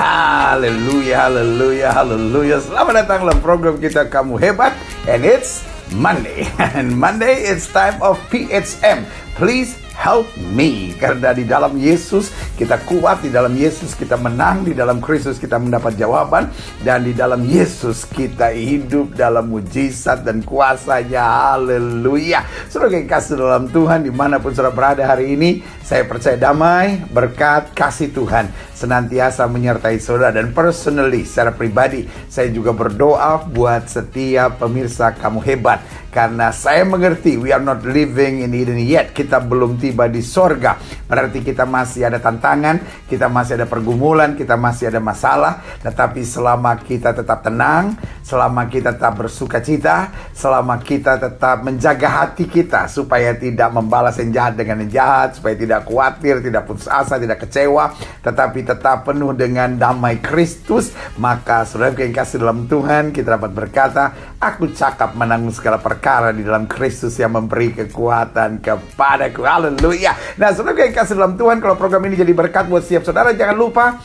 Haleluya, haleluya, haleluya. Selamat datang dalam program kita Kamu Hebat. And it's Monday. And Monday it's time of PHM. Please help me. Karena di dalam Yesus kita kuat, di dalam Yesus kita menang, di dalam Kristus kita mendapat jawaban, dan di dalam Yesus kita hidup dalam mujizat dan kuasa-Nya. Haleluya. Saudara yang kasih dalam Tuhan, dimanapun saudara berada hari ini, saya percaya damai, berkat, kasih Tuhan senantiasa menyertai saudara. Dan personally, secara pribadi, saya juga berdoa buat setiap pemirsa Kamu Hebat. Karena saya mengerti, we are not living in Eden yet. Kita belum tiba di sorga. Berarti kita masih ada tantangan, kita masih ada pergumulan, kita masih ada masalah. Tetapi selama kita tetap tenang, selama kita tetap bersuka cita, selama kita tetap menjaga hati kita supaya tidak membalas yang jahat dengan yang jahat, supaya tidak khawatir, tidak putus asa, tidak kecewa, tetapi tetap penuh dengan damai Kristus, maka saudara yang kasih dalam Tuhan, kita dapat berkata, aku cakap menanggung segala perkara di dalam Kristus yang memberi kekuatan kepadaku. Haleluya. Nah, saudara yang kasih dalam Tuhan, kalau program ini jadi berkat buat setiap saudara, jangan lupa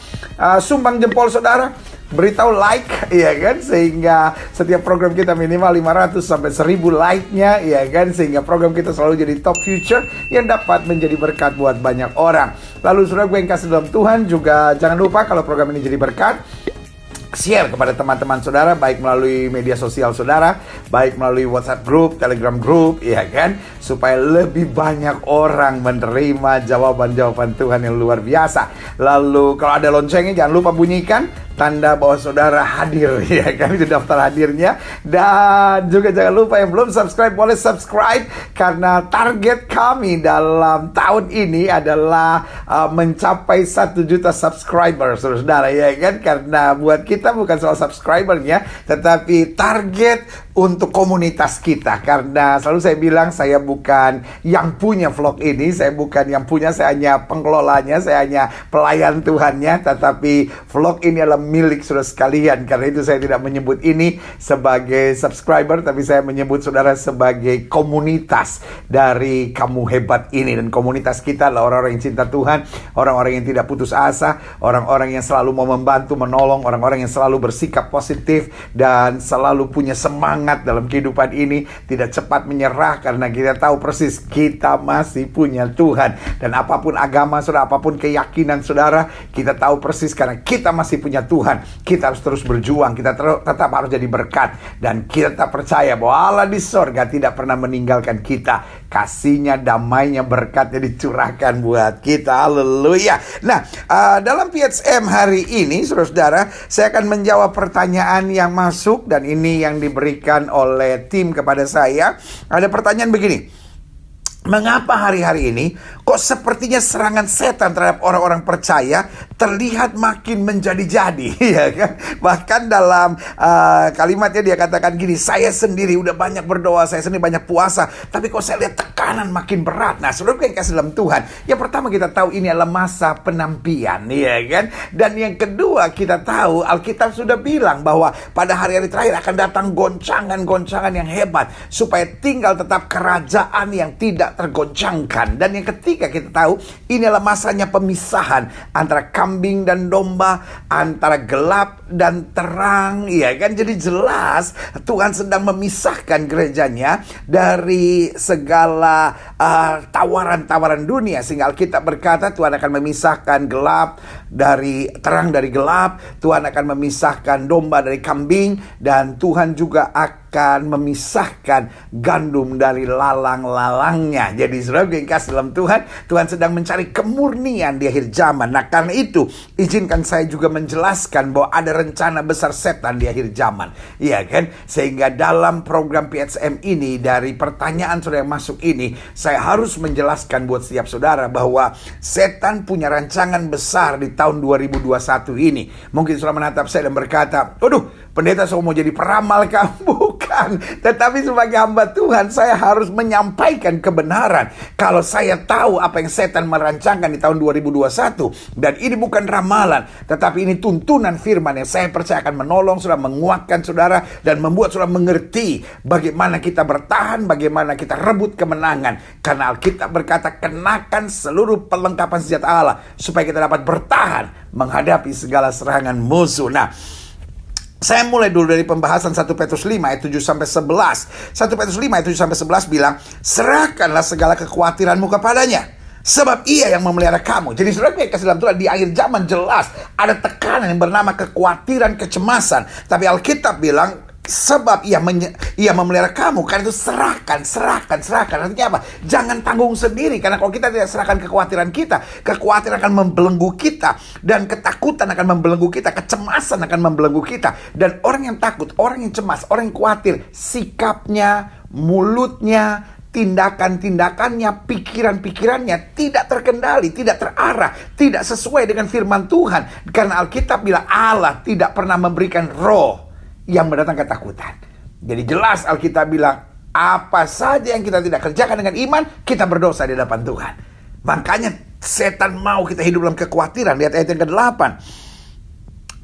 sumbang jempol saudara, beritahu like, ya kan, sehingga setiap program kita minimal 500 sampai 1000 like-nya, ya kan, sehingga program kita selalu jadi top future yang dapat menjadi berkat buat banyak orang. Lalu saudara gue yang kasih dalam Tuhan, juga jangan lupa kalau program ini jadi berkat, share kepada teman-teman saudara, baik melalui media sosial saudara, baik melalui WhatsApp group, Telegram group, ya kan, supaya lebih banyak orang menerima jawaban-jawaban Tuhan yang luar biasa. Lalu kalau ada loncengnya jangan lupa bunyikan, tanda bahwa saudara hadir, ya kan, itu daftar hadirnya. Dan juga jangan lupa yang belum subscribe boleh subscribe, karena target kami dalam tahun ini adalah mencapai 1 juta subscriber, saudara, ya kan. Karena buat kita bukan soal subscribernya, tetapi target untuk komunitas kita. Karena selalu saya bilang, saya bukan yang punya vlog ini, saya bukan yang punya, saya hanya pengelolanya, saya hanya pelayan Tuhannya, tetapi vlog ini adalah milik saudara sekalian. Karena itu saya tidak menyebut ini sebagai subscriber, tapi saya menyebut saudara sebagai komunitas dari Kamu Hebat ini. Dan komunitas kita adalah orang-orang yang cinta Tuhan, orang-orang yang tidak putus asa, orang-orang yang selalu mau membantu, menolong, orang-orang yang selalu bersikap positif dan selalu punya semangat dalam kehidupan ini, tidak cepat menyerah, karena kita tahu persis kita masih punya Tuhan. Dan apapun agama saudara, apapun keyakinan saudara, kita tahu persis karena kita masih punya Tuhan, kita harus terus berjuang, kita tetap harus jadi berkat, dan kita tetap percaya bahwa Allah di sorga tidak pernah meninggalkan kita. Kasihnya, damainya, berkatnya dicurahkan buat kita. Haleluya. Nah, dalam PHM hari ini, saudara-saudara, saya akan menjawab pertanyaan yang masuk, dan ini yang diberikan oleh tim kepada saya. Ada pertanyaan begini: mengapa hari-hari ini kok sepertinya serangan setan terhadap orang-orang percaya terlihat makin menjadi-jadi, ya kan? Bahkan dalam kalimatnya dia katakan gini, saya sendiri udah banyak berdoa, saya sendiri banyak puasa, tapi kok saya lihat tekanan makin berat. Nah, saudara yang kasih dalam Tuhan, yang pertama kita tahu ini adalah masa penampian, ya kan? Dan yang kedua kita tahu Alkitab sudah bilang bahwa pada hari-hari terakhir akan datang goncangan-goncangan yang hebat, supaya tinggal tetap kerajaan yang tidak tergoncangkan. Dan yang ketiga kita tahu ini adalah masanya pemisahan antara kambing dan domba, antara gelap dan terang, ya kan. Jadi jelas Tuhan sedang memisahkan gerejanya dari segala tawaran-tawaran dunia, sehingga Alkitab berkata Tuhan akan memisahkan gelap dari terang, dari gelap, Tuhan akan memisahkan domba dari kambing, dan Tuhan juga akan memisahkan gandum dari lalang-lalangnya. Jadi saudara yang kasih dalam Tuhan, Tuhan sedang mencari kemurnian di akhir zaman. Nah, karena itu izinkan saya juga menjelaskan bahwa ada rencana besar setan di akhir zaman, iya kan? Sehingga dalam program PHM ini, dari pertanyaan saudara yang masuk ini, saya harus menjelaskan buat setiap saudara bahwa setan punya rancangan besar di tahun 2021 ini. Mungkin saudara menatap saya dan berkata, "Waduh, pendeta saya mau jadi peramal kah?" Bukan. Tuhan. Tetapi sebagai hamba Tuhan, saya harus menyampaikan kebenaran. Kalau saya tahu apa yang setan merancangkan di tahun 2021, dan ini bukan ramalan, tetapi ini tuntunan firman yang saya percaya akan menolong saudara, menguatkan saudara, dan membuat saudara mengerti bagaimana kita bertahan, bagaimana kita rebut kemenangan. Karena Alkitab berkata, kenakan seluruh perlengkapan senjata Allah, supaya kita dapat bertahan menghadapi segala serangan musuh. Nah, saya mulai dulu dari pembahasan 1 Petrus 5 ayat 7-11. 1 Petrus 5 ayat 7-11 bilang, serahkanlah segala kekhawatiranmu kepadanya, sebab ia yang memelihara kamu. Jadi saudara kasih dalam Tuhan, di akhir zaman jelas ada tekanan yang bernama kekhawatiran, kecemasan. Tapi Alkitab bilang, sebab ia memelihara kamu. Karena itu serahkan. Artinya apa? Jangan tanggung sendiri. Karena kalau kita tidak serahkan kekhawatiran kita, kekhawatiran akan membelenggu kita, dan ketakutan akan membelenggu kita, kecemasan akan membelenggu kita. Dan orang yang takut, orang yang cemas, orang yang khawatir, sikapnya, mulutnya, tindakan-tindakannya, pikiran-pikirannya tidak terkendali, tidak terarah, tidak sesuai dengan firman Tuhan. Karena Alkitab bilang Allah tidak pernah memberikan roh yang mendatangkan ketakutan. Jadi jelas Alkitab bilang, apa saja yang kita tidak kerjakan dengan iman, kita berdosa di hadapan Tuhan. Makanya setan mau kita hidup dalam kekhawatiran. Lihat ayat yang ke-8.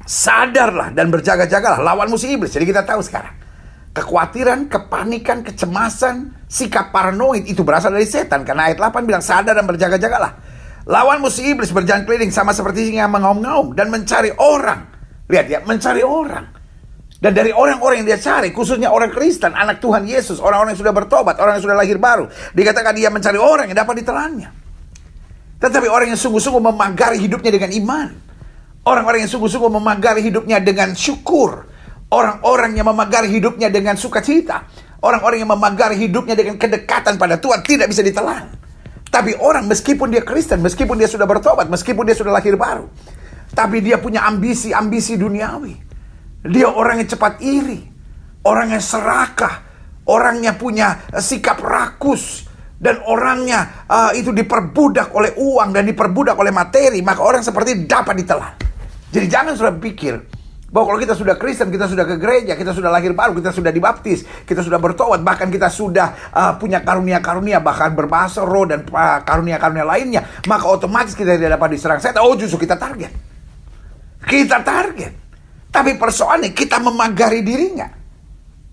Sadarlah dan berjaga-jagalah, lawan musuh iblis. Jadi kita tahu sekarang, kekhawatiran, kepanikan, kecemasan, sikap paranoid itu berasal dari setan. Karena ayat 8 bilang, sadar dan berjaga-jagalah, lawan musuh iblis berjalan keliling sama seperti singa yang mengaum-ngaum dan mencari orang. Lihat ya, mencari orang. Dan dari orang-orang yang dia cari, khususnya orang Kristen, anak Tuhan Yesus, orang-orang yang sudah bertobat, orang yang sudah lahir baru, dikatakan dia mencari orang yang dapat ditelannya. Tetapi orang yang sungguh-sungguh memagari hidupnya dengan iman, orang-orang yang sungguh-sungguh memagari hidupnya dengan syukur, orang-orang yang memagari hidupnya dengan sukacita, orang-orang yang memagari hidupnya dengan kedekatan pada Tuhan, tidak bisa ditelan. Tapi orang, meskipun dia Kristen, meskipun dia sudah bertobat, meskipun dia sudah lahir baru, tapi dia punya ambisi-ambisi duniawi. Dia orang yang cepat iri, orang yang serakah, orangnya punya sikap rakus, dan orangnya itu diperbudak oleh uang dan diperbudak oleh materi. Maka orang seperti dapat ditelan. Jadi jangan sudah pikir bahwa kalau kita sudah Kristen, kita sudah ke gereja, kita sudah lahir baru, kita sudah dibaptis, kita sudah bertobat, bahkan kita sudah punya karunia-karunia, bahkan berbahasa roh dan karunia-karunia lainnya, maka otomatis kita tidak dapat diserang setan. Oh, justru kita target. Kita target. Tapi persoalannya, kita memagari dirinya.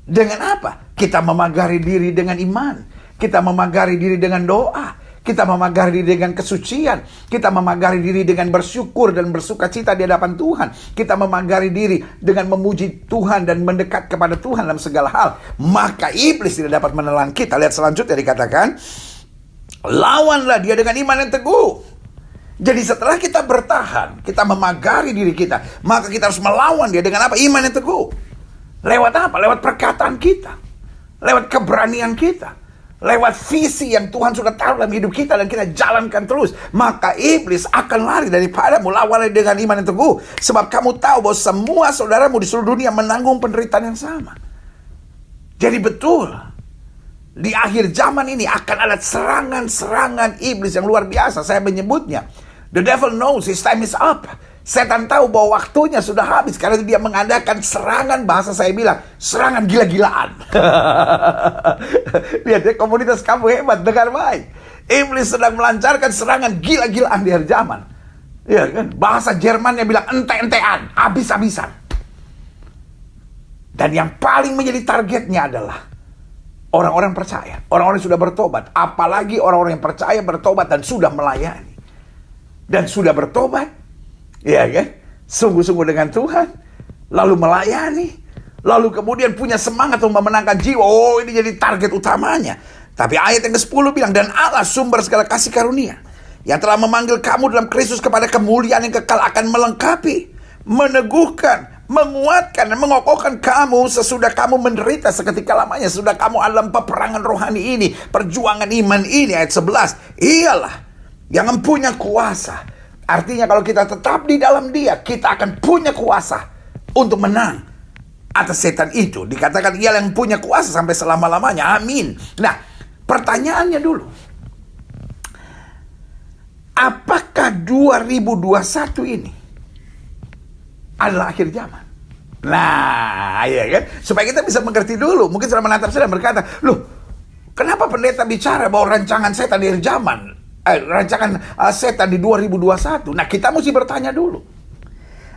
Dengan apa? Kita memagari diri dengan iman. Kita memagari diri dengan doa. Kita memagari diri dengan kesucian. Kita memagari diri dengan bersyukur dan bersukacita di hadapan Tuhan. Kita memagari diri dengan memuji Tuhan dan mendekat kepada Tuhan dalam segala hal. Maka iblis tidak dapat menelan kita. Lihat selanjutnya dikatakan, lawanlah dia dengan iman yang teguh. Jadi setelah kita bertahan, kita memagari diri kita, maka kita harus melawan dia dengan apa? Iman yang teguh. Lewat apa? Lewat perkataan kita, lewat keberanian kita, lewat visi yang Tuhan sudah taruh dalam hidup kita dan kita jalankan terus. Maka iblis akan lari daripadamu. Lawanlah dengan iman yang teguh, sebab kamu tahu bahwa semua saudaramu di seluruh dunia menanggung penderitaan yang sama. Jadi betul, di akhir zaman ini akan ada serangan-serangan iblis yang luar biasa. Saya menyebutnya, the devil knows his time is up. Setan tahu bahwa waktunya sudah habis. Karena dia mengadakan serangan, bahasa saya bilang, serangan gila-gilaan. Lihat ya, komunitas kamu hebat, dengar baik. Iblis sedang melancarkan serangan gila-gilaan di akhir zaman. Ya kan? Bahasa Jermannya bilang ente-entean, habis-habisan. Dan yang paling menjadi targetnya adalah orang-orang percaya, orang-orang yang sudah bertobat. Apalagi orang-orang yang percaya, bertobat, dan sudah melayani. Dan sudah bertobat, ya kan, sungguh-sungguh dengan Tuhan, lalu melayani, lalu kemudian punya semangat untuk memenangkan jiwa. Oh, ini jadi target utamanya. Tapi ayat yang ke-10 bilang, dan Allah sumber segala kasih karunia, yang telah memanggil kamu dalam Kristus kepada kemuliaan yang kekal, akan melengkapi, meneguhkan, menguatkan, dan mengokohkan kamu sesudah kamu menderita seketika lamanya. Sesudah kamu dalam peperangan rohani ini, perjuangan iman ini. Ayat 11, ialah yang mempunyai kuasa. Artinya kalau kita tetap di dalam dia, kita akan punya kuasa untuk menang atas setan itu. Dikatakan ia yang punya kuasa sampai selama-lamanya. Amin. Nah, pertanyaannya dulu, apakah 2021 ini adalah akhir zaman? Nah, ya kan? Supaya kita bisa mengerti dulu. Mungkin saudara menatap saya dan berkata, loh, kenapa pendeta bicara bahwa rancangan setan di akhir zaman, rancangan setan di 2021? Nah, kita mesti bertanya dulu.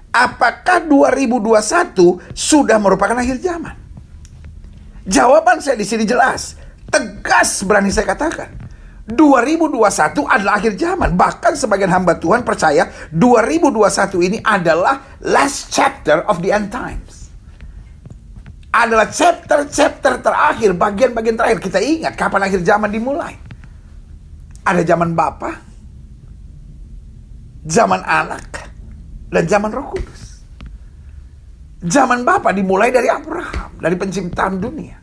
Apakah 2021 sudah merupakan akhir zaman? Jawaban saya di sini jelas, tegas berani saya katakan. 2021 adalah akhir zaman. Bahkan sebagian hamba Tuhan percaya 2021 ini adalah last chapter of the end times. Adalah chapter terakhir, bagian-bagian terakhir. Kita ingat kapan akhir zaman dimulai. Ada zaman Bapa, zaman Anak, dan zaman Roh Kudus. Zaman Bapa dimulai dari Abraham, dari penciptaan dunia.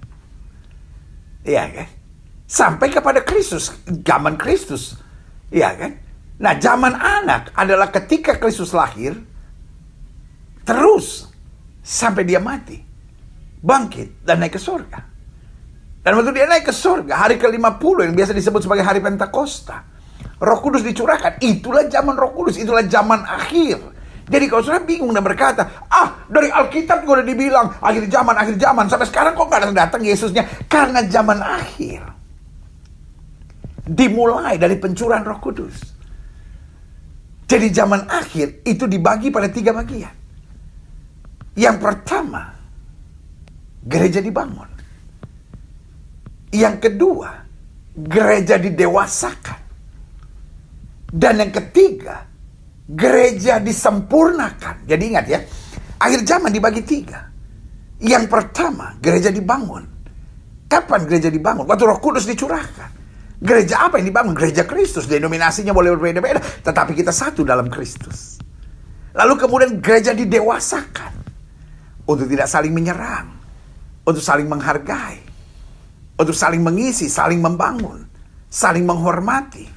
Iya kan? Sampai kepada Kristus, zaman Kristus. Iya kan? Nah, zaman Anak adalah ketika Kristus lahir, terus sampai dia mati, bangkit, dan naik ke surga. Dan waktu dia naik ke surga, hari ke-50 yang biasa disebut sebagai hari Pentakosta, Roh Kudus dicurahkan. Itulah zaman Roh Kudus, itulah zaman akhir. Jadi kalau saudara bingung dan berkata, dari Alkitab juga udah dibilang akhir zaman, sampai sekarang kok gak datang Yesusnya? Karena zaman akhir dimulai dari pencurahan Roh Kudus. Jadi zaman akhir itu dibagi pada 3 bagian. Yang pertama, gereja dibangun. Yang kedua, gereja didewasakan. Dan yang ketiga, gereja disempurnakan. Jadi ingat ya, akhir zaman dibagi 3. Yang pertama, gereja dibangun. Kapan gereja dibangun? Waktu Roh Kudus dicurahkan. Gereja apa yang dibangun? Gereja Kristus. Denominasinya boleh berbeda-beda, tetapi kita satu dalam Kristus. Lalu kemudian gereja didewasakan untuk tidak saling menyerang, untuk saling menghargai, untuk saling mengisi, saling membangun, saling menghormati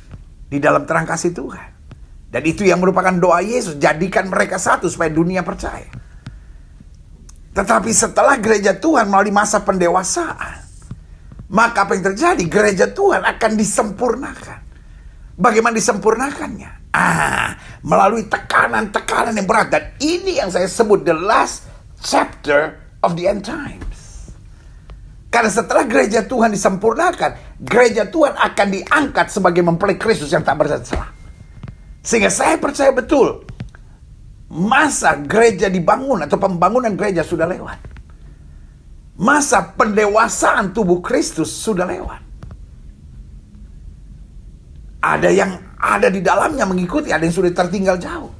di dalam terang kasih Tuhan. Dan itu yang merupakan doa Yesus, jadikan mereka satu supaya dunia percaya. Tetapi setelah gereja Tuhan melalui masa pendewasaan, maka apa yang terjadi? Gereja Tuhan akan disempurnakan. Bagaimana disempurnakannya? Melalui tekanan-tekanan yang berat. Dan ini yang saya sebut the last chapter of the end times. Karena setelah gereja Tuhan disempurnakan, gereja Tuhan akan diangkat sebagai mempelai Kristus yang tak bersalah. Sehingga saya percaya betul, masa gereja dibangun atau pembangunan gereja sudah lewat. Masa pendewasaan tubuh Kristus sudah lewat. Ada yang ada di dalamnya mengikuti, ada yang sudah tertinggal jauh.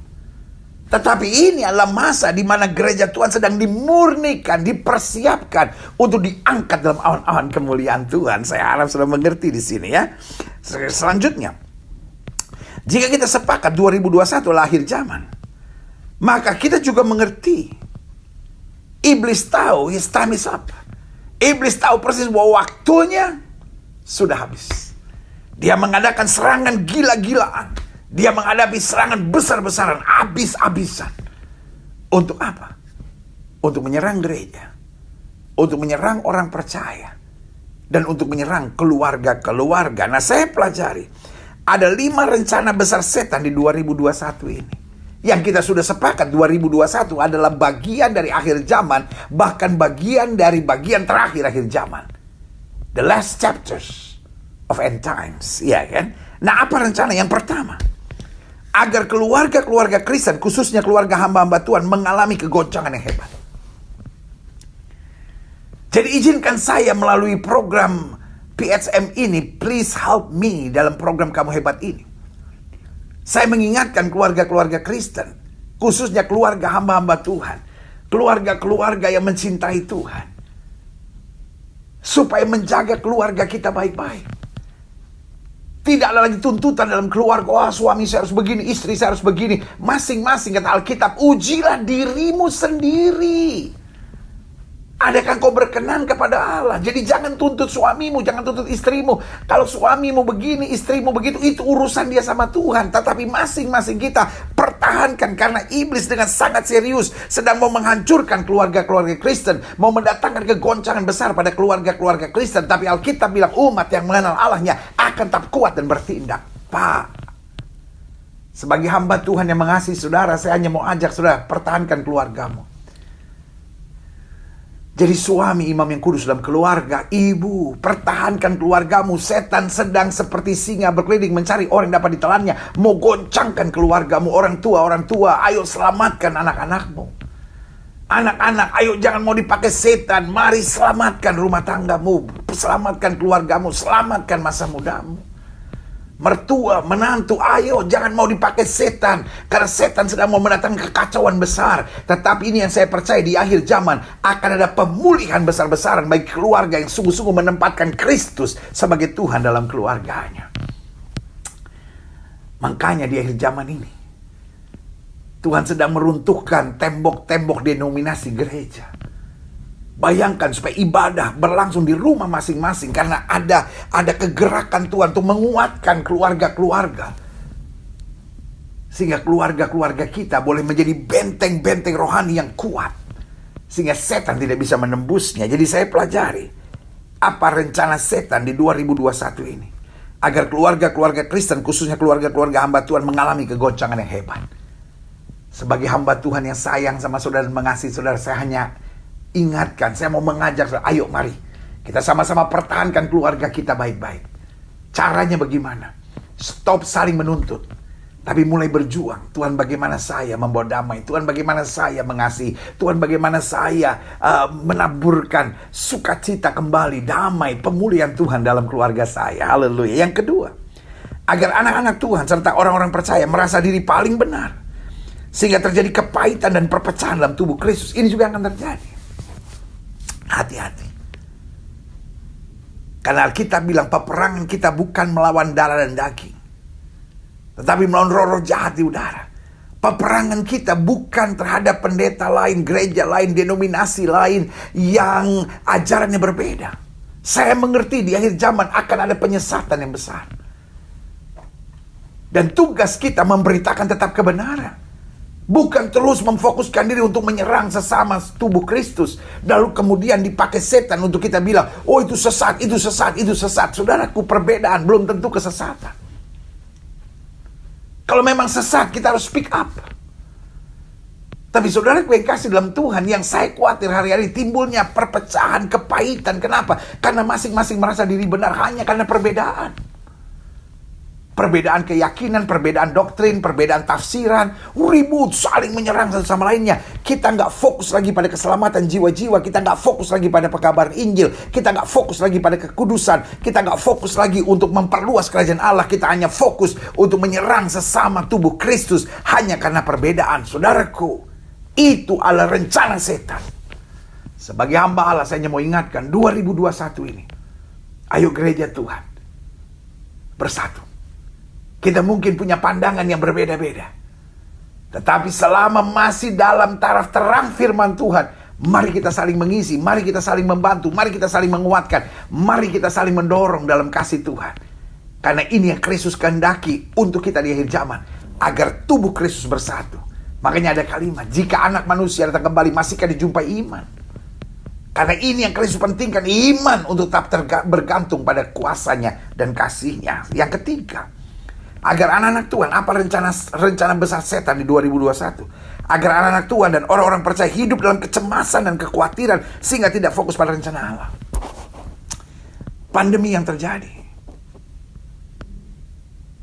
Tetapi ini adalah masa di mana gereja Tuhan sedang dimurnikan, dipersiapkan untuk diangkat dalam awan-awan kemuliaan Tuhan. Saya harap sudah mengerti di sini ya. Selanjutnya, jika kita sepakat 2021 lahir zaman, maka kita juga mengerti iblis tahu his time is up. Iblis tahu persis bahwa waktunya sudah habis. Dia mengadakan serangan gila-gilaan. Dia menghadapi serangan besar-besaran, habis-habisan. Untuk apa? Untuk menyerang gereja. Untuk menyerang orang percaya. Dan untuk menyerang keluarga-keluarga. Nah, saya pelajari. Ada 5 rencana besar setan di 2021 ini. Yang kita sudah sepakat 2021 adalah bagian dari akhir zaman, bahkan bagian dari bagian terakhir akhir zaman. The last chapters of end times, ya kan? Nah, apa rencana? Yang pertama, agar keluarga-keluarga Kristen, khususnya keluarga hamba-hamba Tuhan, mengalami kegoncangan yang hebat. Jadi izinkan saya melalui program PHM ini, Please Help Me, dalam program Kamu Hebat ini, saya mengingatkan keluarga-keluarga Kristen, khususnya keluarga hamba-hamba Tuhan, keluarga-keluarga yang mencintai Tuhan, supaya menjaga keluarga kita baik-baik. Tidak ada lagi tuntutan dalam keluarga, suami saya harus begini, istri saya harus begini. Masing-masing, kata Alkitab, ujilah dirimu sendiri. Adakah kau berkenan kepada Allah? Jadi jangan tuntut suamimu, jangan tuntut istrimu. Kalau suamimu begini, istrimu begitu, itu urusan dia sama Tuhan. Tetapi masing-masing kita pertahankan, karena iblis dengan sangat serius sedang mau menghancurkan keluarga-keluarga Kristen, mau mendatangkan kegoncangan besar pada keluarga-keluarga Kristen. Tapi Alkitab bilang umat yang mengenal Allahnya akan tetap kuat dan bertindak. Pak, sebagai hamba Tuhan yang mengasihi saudara, saya hanya mau ajak saudara, pertahankan keluargamu. Jadi suami imam yang kudus dalam keluarga. Ibu, pertahankan keluargamu. Setan sedang seperti singa berkeliling mencari orang yang dapat ditelannya. Mau goncangkan keluargamu. Orang tua, ayo selamatkan anak-anakmu. Anak-anak, ayo jangan mau dipakai setan. Mari selamatkan rumah tanggamu. Selamatkan keluargamu. Selamatkan masa mudamu. Mertua, menantu, ayo jangan mau dipakai setan. Karena setan sedang mau mendatangkan kekacauan besar. Tetapi ini yang saya percaya, di akhir zaman akan ada pemulihan besar-besaran bagi keluarga yang sungguh-sungguh menempatkan Kristus sebagai Tuhan dalam keluarganya. Makanya di akhir zaman ini Tuhan sedang meruntuhkan tembok-tembok denominasi gereja. Bayangkan supaya ibadah berlangsung di rumah masing-masing. Karena ada kegerakan Tuhan untuk menguatkan keluarga-keluarga. Sehingga keluarga-keluarga kita boleh menjadi benteng-benteng rohani yang kuat. Sehingga setan tidak bisa menembusnya. Jadi saya pelajari apa rencana setan di 2021 ini. Agar keluarga-keluarga Kristen, khususnya keluarga-keluarga hamba Tuhan, mengalami kegoncangan yang hebat. Sebagai hamba Tuhan yang sayang sama saudara dan mengasihi saudara, saya hanya ingatkan, saya mau mengajak saudara, ayo mari kita sama-sama pertahankan keluarga kita baik-baik. Caranya bagaimana? Stop saling menuntut, tapi mulai berjuang. Tuhan, bagaimana saya membawa damai? Tuhan, bagaimana saya mengasihi? Tuhan, bagaimana saya menaburkan sukacita kembali, damai, pemulihan Tuhan dalam keluarga saya. Haleluya. Yang kedua, agar anak-anak Tuhan serta orang-orang percaya merasa diri paling benar, sehingga terjadi kepahitan dan perpecahan dalam tubuh Kristus. Ini juga akan terjadi. Hati-hati. Karena Alkitab bilang peperangan kita bukan melawan darah dan daging, tetapi melawan roh-roh jahat di udara. Peperangan kita bukan terhadap pendeta lain, gereja lain, denominasi lain yang ajarannya berbeda. Saya mengerti di akhir zaman akan ada penyesatan yang besar. Dan tugas kita memberitakan tetap kebenaran. Bukan terus memfokuskan diri untuk menyerang sesama tubuh Kristus. Lalu kemudian dipakai setan untuk kita bilang, oh itu sesat, itu sesat, itu sesat. Saudaraku, perbedaan belum tentu kesesatan. Kalau memang sesat, kita harus speak up. Tapi saudaraku yang kasih dalam Tuhan, yang saya khawatir hari-hari timbulnya perpecahan, kepahitan. Kenapa? Karena masing-masing merasa diri benar hanya karena perbedaan. Perbedaan keyakinan, perbedaan doktrin, perbedaan tafsiran, ribut, saling menyerang satu sama lainnya. Kita nggak fokus lagi pada keselamatan jiwa-jiwa, kita nggak fokus lagi pada pekabaran Injil, kita nggak fokus lagi pada kekudusan, kita nggak fokus lagi untuk memperluas kerajaan Allah, kita hanya fokus untuk menyerang sesama tubuh Kristus hanya karena perbedaan. Saudaraku, itu adalah rencana setan. Sebagai hamba Allah, saya hanya mau ingatkan 2021 ini, ayo gereja Tuhan bersatu. Kita mungkin punya pandangan yang berbeda-beda, tetapi selama masih dalam taraf terang firman Tuhan, mari kita saling mengisi, mari kita saling membantu, mari kita saling menguatkan, mari kita saling mendorong dalam kasih Tuhan. Karena ini yang Kristus kehendaki untuk kita di akhir zaman, agar tubuh Kristus bersatu. Makanya ada kalimat, jika anak manusia datang kembali, masihkah dijumpai iman? Karena ini yang Kristus pentingkan, iman untuk tetap bergantung pada kuasanya dan kasihnya. Yang ketiga, agar anak-anak Tuhan, apa rencana besar setan di 2021? Agar anak-anak Tuhan dan orang-orang percaya hidup dalam kecemasan dan kekhawatiran sehingga tidak fokus pada rencana Allah. Pandemi yang terjadi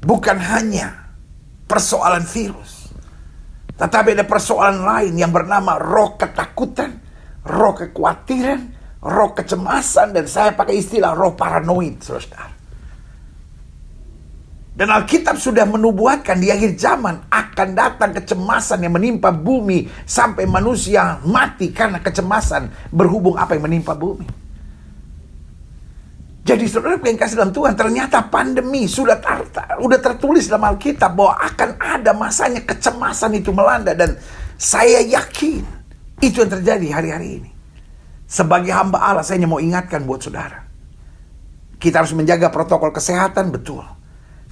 bukan hanya persoalan virus, tetapi ada persoalan lain yang bernama roh ketakutan, roh kekhawatiran, roh kecemasan, dan saya pakai istilah roh paranoid, saudara. Dan Alkitab sudah menubuatkan di akhir zaman akan datang kecemasan yang menimpa bumi sampai manusia mati karena kecemasan berhubung apa yang menimpa bumi. Jadi saudara yang kasih dalam Tuhan, ternyata pandemi sudah tertulis dalam Alkitab bahwa akan ada masanya kecemasan itu melanda, dan saya yakin itu yang terjadi hari-hari ini. Sebagai hamba Allah, saya hanya mau ingatkan buat saudara, kita harus menjaga protokol kesehatan, betul.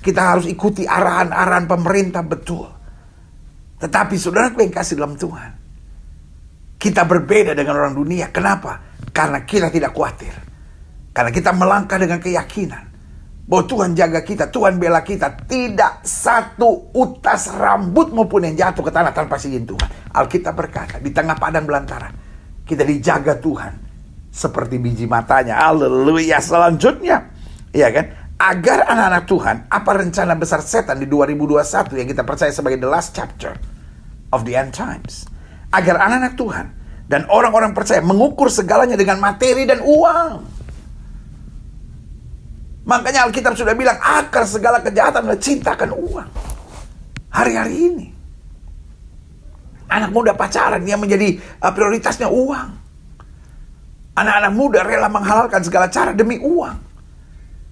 Kita harus ikuti arahan-arahan pemerintah, betul. Tetapi saudara yang kasih dalam Tuhan, kita berbeda dengan orang dunia. Kenapa? Karena kita tidak khawatir. Karena kita melangkah dengan keyakinan bahwa Tuhan jaga kita, Tuhan bela kita. Tidak satu utas rambut maupun yang jatuh ke tanah tanpa izin Tuhan. Alkitab berkata, di tengah padang belantara kita dijaga Tuhan seperti biji matanya. Haleluya. Selanjutnya, ya kan? Agar anak-anak Tuhan, apa rencana besar setan di 2021 yang kita percaya sebagai the last chapter of the end times? Agar anak-anak Tuhan dan orang-orang percaya mengukur segalanya dengan materi dan uang. Makanya Alkitab sudah bilang akar segala kejahatan adalah cinta akan uang. Hari-hari ini anak muda pacaran yang menjadi prioritasnya uang. Anak-anak muda rela menghalalkan segala cara demi uang.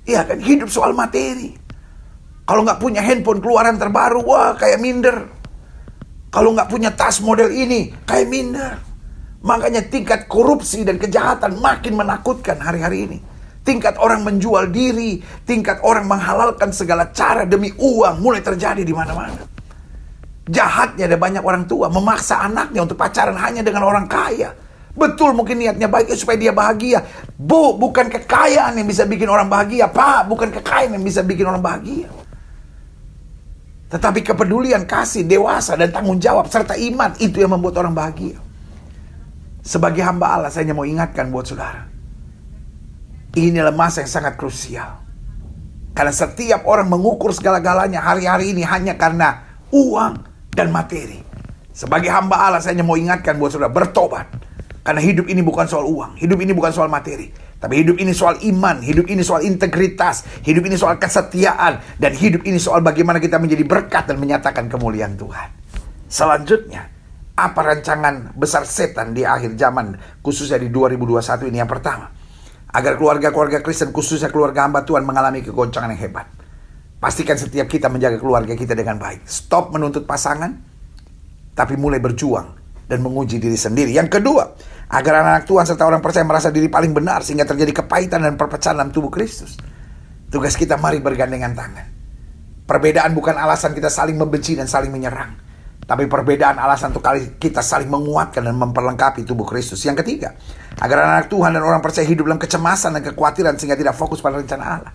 Iya kan, hidup soal materi. Kalau nggak punya handphone keluaran terbaru, wah kayak minder. Kalau nggak punya tas model ini, kayak minder. Makanya tingkat korupsi dan kejahatan makin menakutkan hari-hari ini. Tingkat orang menjual diri, tingkat orang menghalalkan segala cara demi uang mulai terjadi di mana-mana. Jahatnya ada banyak orang tua memaksa anaknya untuk pacaran hanya dengan orang kaya. Betul, mungkin niatnya baik supaya dia bahagia. Bu, bukan kekayaan yang bisa bikin orang bahagia. Pak, bukan kekayaan yang bisa bikin orang bahagia. Tetapi kepedulian, kasih, dewasa, dan tanggung jawab, serta iman, itu yang membuat orang bahagia. Sebagai hamba Allah, saya hanya mau ingatkan buat saudara. Inilah masa yang sangat krusial. Karena setiap orang mengukur segala-galanya hari-hari ini hanya karena uang dan materi. Sebagai hamba Allah, saya hanya mau ingatkan buat saudara, bertobat. Karena hidup ini bukan soal uang, hidup ini bukan soal materi, tapi hidup ini soal iman, hidup ini soal integritas, hidup ini soal kesetiaan, dan hidup ini soal bagaimana kita menjadi berkat dan menyatakan kemuliaan Tuhan. Selanjutnya, apa rancangan besar setan di akhir zaman, khususnya di 2021 ini? Yang pertama, agar keluarga-keluarga Kristen, khususnya keluarga hamba Tuhan, mengalami kegoncangan yang hebat. Pastikan setiap kita menjaga keluarga kita dengan baik. Stop menuntut pasangan, tapi mulai berjuang dan menguji diri sendiri. Yang kedua, agar anak-anak Tuhan serta orang percaya merasa diri paling benar sehingga terjadi kepahitan dan perpecahan dalam tubuh Kristus. Tugas kita, mari bergandengan tangan. Perbedaan bukan alasan kita saling membenci dan saling menyerang, tapi perbedaan alasan untuk kita saling menguatkan dan memperlengkapi tubuh Kristus. Yang ketiga, agar anak-anak Tuhan dan orang percaya hidup dalam kecemasan dan kekhawatiran sehingga tidak fokus pada rencana Allah.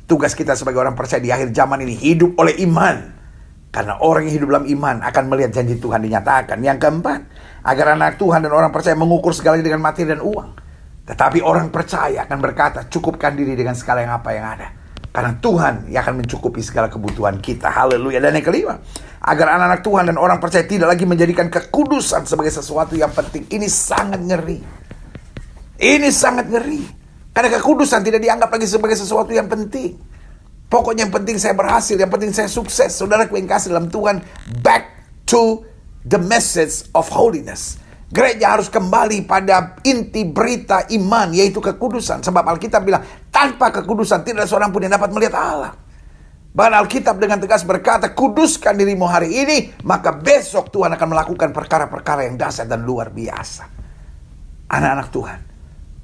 Tugas kita sebagai orang percaya di akhir zaman ini hidup oleh iman. Karena orang yang hidup dalam iman akan melihat janji Tuhan dinyatakan. Yang keempat, agar anak Tuhan dan orang percaya mengukur segalanya dengan materi dan uang. Tetapi orang percaya akan berkata, cukupkan diri dengan segala yang apa yang ada. Karena Tuhan yang akan mencukupi segala kebutuhan kita. Haleluya. Dan yang kelima, agar anak-anak Tuhan dan orang percaya tidak lagi menjadikan kekudusan sebagai sesuatu yang penting. Ini sangat ngeri. Ini sangat ngeri. Karena kekudusan tidak dianggap lagi sebagai sesuatu yang penting. Pokoknya yang penting saya berhasil, yang penting saya sukses. Saudaraku yang kasih dalam Tuhan, back to the message of holiness. Gereja harus kembali pada inti berita iman, yaitu kekudusan. Sebab Alkitab bilang, tanpa kekudusan tidak ada seorang pun yang dapat melihat Allah. Bahkan Alkitab dengan tegas berkata, kuduskan dirimu hari ini, maka besok Tuhan akan melakukan perkara-perkara yang dahsyat dan luar biasa. Anak-anak Tuhan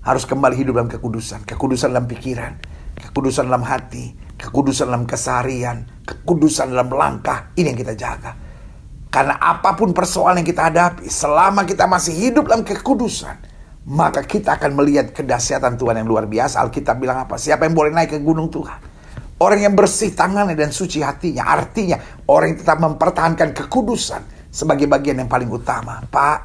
harus kembali hidup dalam kekudusan. Kekudusan dalam pikiran, kekudusan dalam hati, kekudusan dalam keseharian, kekudusan dalam langkah. Ini yang kita jaga. Karena apapun persoalan yang kita hadapi, selama kita masih hidup dalam kekudusan, maka kita akan melihat kedahsyatan Tuhan yang luar biasa. Alkitab bilang apa? Siapa yang boleh naik ke gunung Tuhan? Orang yang bersih tangannya dan suci hatinya. Artinya orang yang tetap mempertahankan kekudusan sebagai bagian yang paling utama. Pak,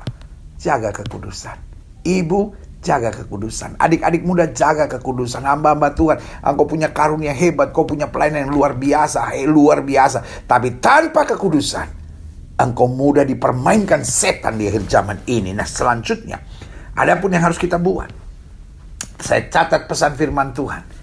jaga kekudusan. Ibu, jaga kekudusan. Adik-adik muda, jaga kekudusan. Hamba-hamba Tuhan, engkau punya karunia hebat, kau punya pelayanan yang luar biasa, luar biasa. Tapi tanpa kekudusan, engkau mudah dipermainkan setan di akhir zaman ini. Nah, selanjutnya, adapun yang harus kita buat, saya catat pesan firman Tuhan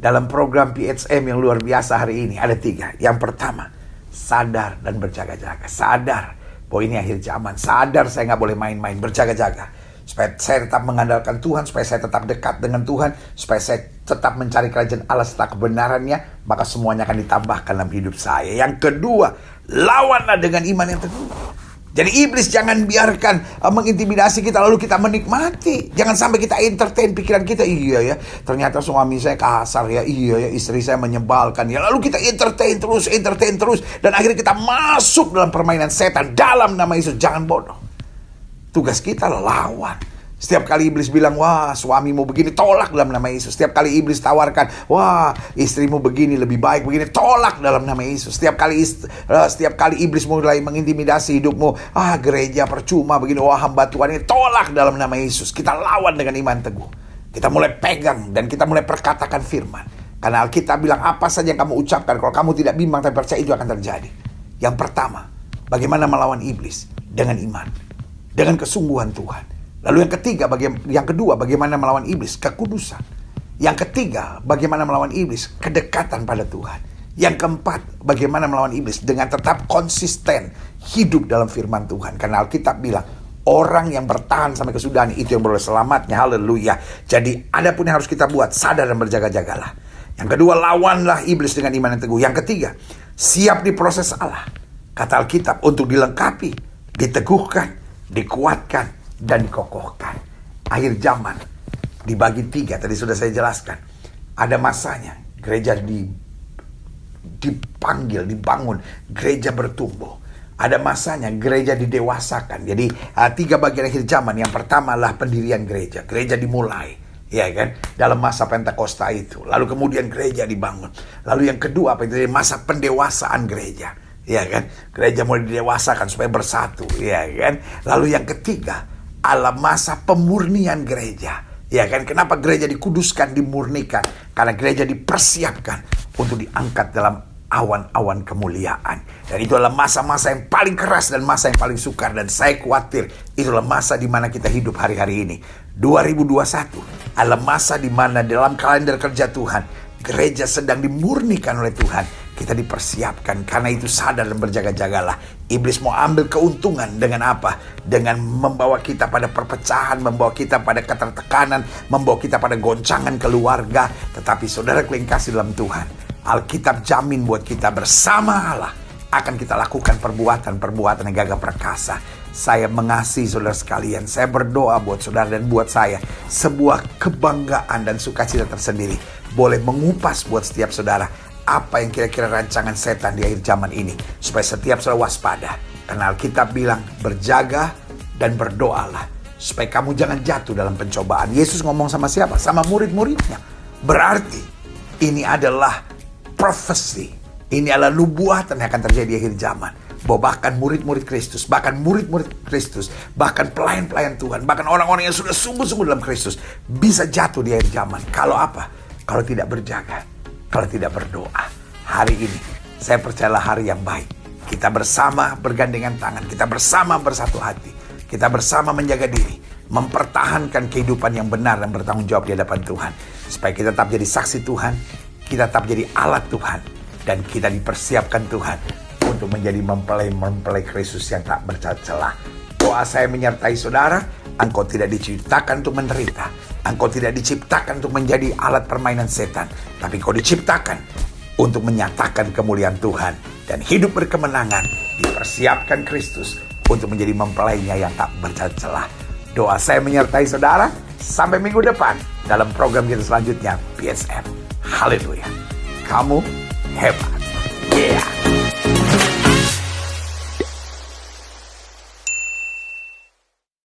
dalam program PHM yang luar biasa hari ini. Ada 3. Yang pertama, sadar dan berjaga-jaga. Sadar bahwa ini akhir zaman. Sadar saya gak boleh main-main, berjaga-jaga. Supaya saya tetap mengandalkan Tuhan, supaya saya tetap dekat dengan Tuhan, supaya saya tetap mencari kerajaan Allah serta kebenarannya, maka semuanya akan ditambahkan dalam hidup saya. Yang kedua, lawanlah dengan iman yang teguh. Jadi iblis jangan biarkan mengintimidasi kita lalu kita menikmati. Jangan sampai kita entertain pikiran kita. Iya ya, ternyata suami saya kasar ya. Iya ya, istri saya menyebalkan ya. Lalu kita entertain terus. Dan akhirnya kita masuk dalam permainan setan dalam nama Yesus. Jangan bodoh. Tugas kita lawan. Setiap kali iblis bilang, wah suamimu begini, tolak dalam nama Yesus. Setiap kali iblis tawarkan, wah istrimu begini, lebih baik begini, tolak dalam nama Yesus. Setiap kali iblis mulai mengintimidasi hidupmu, gereja percuma begini, wah hamba Tuhan ini, tolak dalam nama Yesus. Kita lawan dengan iman teguh. Kita mulai pegang dan kita mulai perkatakan firman. Karena Alkitab bilang, apa saja yang kamu ucapkan, kalau kamu tidak bimbang tapi percaya, itu akan terjadi. Yang pertama, bagaimana melawan iblis? Dengan iman, dengan kesungguhan Tuhan. Lalu yang kedua, bagaimana melawan iblis? Kekudusan. Yang ketiga, bagaimana melawan iblis? Kedekatan pada Tuhan. Yang keempat, bagaimana melawan iblis? Dengan tetap konsisten hidup dalam firman Tuhan. Karena Alkitab bilang, orang yang bertahan sampai kesudahan itu yang beroleh selamatnya. Haleluya. Jadi ada pun yang harus kita buat, sadar dan berjaga-jagalah. Yang kedua, lawanlah iblis dengan iman yang teguh. Yang ketiga, siap di proses Allah. Kata Alkitab, untuk dilengkapi, diteguhkan, dikuatkan, dan dikokohkan. Akhir zaman dibagi 3, tadi sudah saya jelaskan. Ada masanya gereja dipanggil, dibangun, gereja bertumbuh. Ada masanya gereja didewasakan. Jadi 3 bagian akhir zaman. Yang pertama adalah pendirian gereja. Gereja dimulai, ya kan, dalam masa Pentakosta itu. Lalu kemudian gereja dibangun. Lalu yang kedua apa itu? Masa pendewasaan gereja, ya kan. Gereja mulai didewasakan supaya bersatu, ya kan. Lalu yang ketiga adalah masa pemurnian gereja, ya kan. Kenapa gereja dikuduskan, dimurnikan? Karena gereja dipersiapkan untuk diangkat dalam awan-awan kemuliaan. Dan itu adalah masa-masa yang paling keras dan masa yang paling sukar. Dan saya khawatir itulah masa di mana kita hidup hari-hari ini. 2021 adalah masa di mana dalam kalender kerja Tuhan, gereja sedang dimurnikan oleh Tuhan. Kita dipersiapkan, karena itu sadar dan berjaga-jagalah. Iblis mau ambil keuntungan dengan apa? Dengan membawa kita pada perpecahan, membawa kita pada ketertekanan, membawa kita pada goncangan keluarga. Tetapi saudara yang kasih dalam Tuhan, Alkitab jamin buat kita bersama Allah akan kita lakukan perbuatan yang gagah perkasa. Saya mengasihi saudara sekalian. Saya berdoa buat saudara dan buat saya sebuah kebanggaan dan sukacita tersendiri. Boleh mengupas buat setiap saudara apa yang kira-kira rancangan setan di akhir zaman ini, supaya setiap saudara waspada. Karena Alkitab bilang, berjaga dan berdoalah supaya kamu jangan jatuh dalam pencobaan. Yesus ngomong sama siapa? Sama murid-muridnya. Berarti ini adalah profesi, ini adalah nubuatan yang akan terjadi di akhir zaman. Bahwa bahkan murid-murid Kristus, bahkan murid-murid Kristus, bahkan pelayan-pelayan Tuhan, bahkan orang-orang yang sudah sungguh-sungguh dalam Kristus bisa jatuh di akhir zaman. Kalau apa? Kalau tidak berjaga, kalau tidak berdoa. Hari ini saya percayalah hari yang baik. Kita bersama bergandengan tangan, kita bersama bersatu hati, kita bersama menjaga diri, mempertahankan kehidupan yang benar dan bertanggung jawab di hadapan Tuhan, supaya kita tetap jadi saksi Tuhan, kita tetap jadi alat Tuhan, dan kita dipersiapkan Tuhan untuk menjadi mempelai Kristus yang tak bercacelah. Doa saya menyertai saudara. Engkau tidak diciptakan untuk menderita, engkau tidak diciptakan untuk menjadi alat permainan setan, tapi kau diciptakan untuk menyatakan kemuliaan Tuhan dan hidup berkemenangan, dipersiapkan Kristus untuk menjadi mempelainya yang tak bercacelah. Doa saya menyertai saudara. Sampai minggu depan dalam program kita selanjutnya, PSM. Haleluya. Kamu hebat.